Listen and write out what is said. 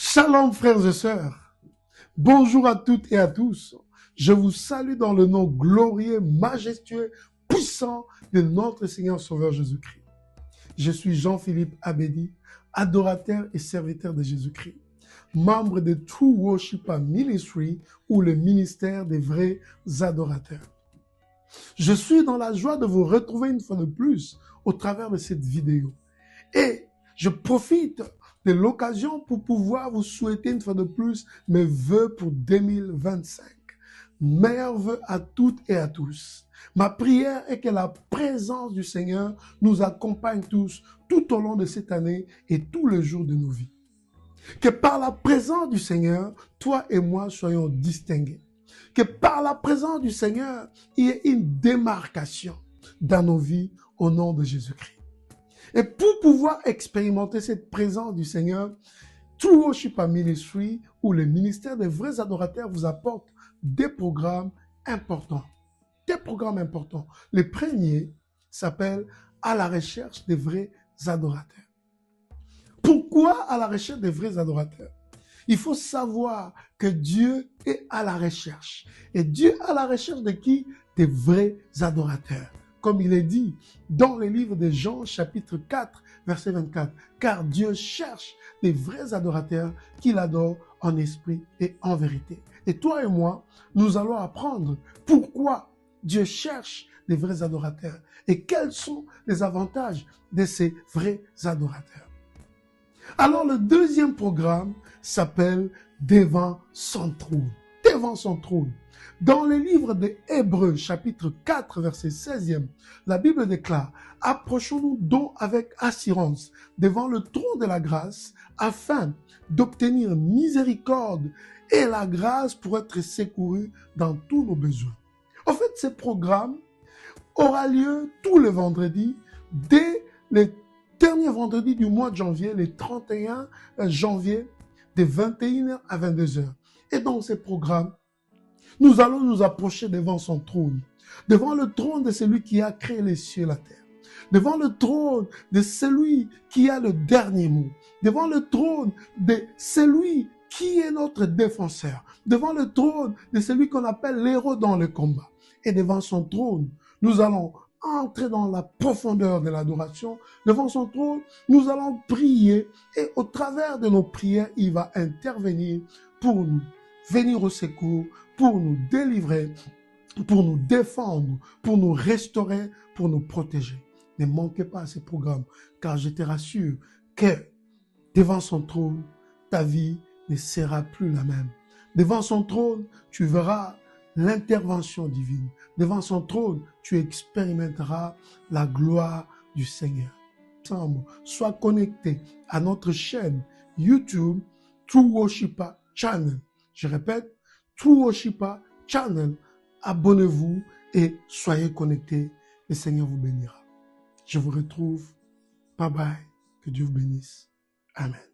Shalom frères et sœurs, bonjour à toutes et à tous. Je vous salue dans le nom glorieux, majestueux, puissant de notre Seigneur Sauveur Jésus-Christ. Je suis Jean-Philippe Abedi, adorateur et serviteur de Jésus-Christ, membre de True Worshiper Ministry ou le ministère des vrais adorateurs. Je suis dans la joie de vous retrouver une fois de plus au travers de cette vidéo. Et je profite de l'occasion pour pouvoir vous souhaiter une fois de plus mes vœux pour 2025. Meilleurs vœux à toutes et à tous. Ma prière est que la présence du Seigneur nous accompagne tous tout au long de cette année et tous les jours de nos vies. Que par la présence du Seigneur, toi et moi soyons distingués. Que par la présence du Seigneur, il y ait une démarcation dans nos vies au nom de Jésus-Christ. Et pour pouvoir expérimenter cette présence du Seigneur, True Worshiper Ministry ou le ministère des vrais adorateurs vous apporte des programmes importants. Des programmes importants. Le premier s'appelle « À la recherche des vrais adorateurs ». Pourquoi à la recherche des vrais adorateurs? Il faut savoir que Dieu est à la recherche. Et Dieu est à la recherche de qui? Des vrais adorateurs. Comme il est dit dans le livre de Jean, chapitre 4, verset 24. Car Dieu cherche des vrais adorateurs qui l'adorent en esprit et en vérité. Et toi et moi, nous allons apprendre pourquoi Dieu cherche des vrais adorateurs et quels sont les avantages de ces vrais adorateurs. Alors le deuxième programme s'appelle Devant son trône. Devant son trône. Dans le livre de Hébreux, chapitre 4, verset 16e, la Bible déclare « Approchons-nous donc avec assurance devant le trône de la grâce afin d'obtenir miséricorde et la grâce pour être secourus dans tous nos besoins. » En fait, ce programme aura lieu tous les vendredis dès le dernier vendredi du mois de janvier, le 31 janvier, de 21h à 22h. Et dans ce programme, nous allons nous approcher devant son trône, devant le trône de celui qui a créé les cieux et la terre, devant le trône de celui qui a le dernier mot, devant le trône de celui qui est notre défenseur, devant le trône de celui qu'on appelle l'héros dans le combat. Et devant son trône, nous allons entrer dans la profondeur de l'adoration. Devant son trône, nous allons prier et au travers de nos prières, il va intervenir pour nous venir au secours, pour nous délivrer, pour nous défendre, pour nous restaurer, pour nous protéger. Ne manquez pas à ces programmes, car je te rassure que devant son trône, ta vie ne sera plus la même. Devant son trône, tu verras l'intervention divine. Devant son trône, tu expérimenteras la gloire du Seigneur. Sois connecté à notre chaîne YouTube True Worshiper Channel. Je répète, True Worshiper Channel. Abonnez-vous et soyez connectés. Le Seigneur vous bénira. Je vous retrouve. Bye bye. Que Dieu vous bénisse. Amen.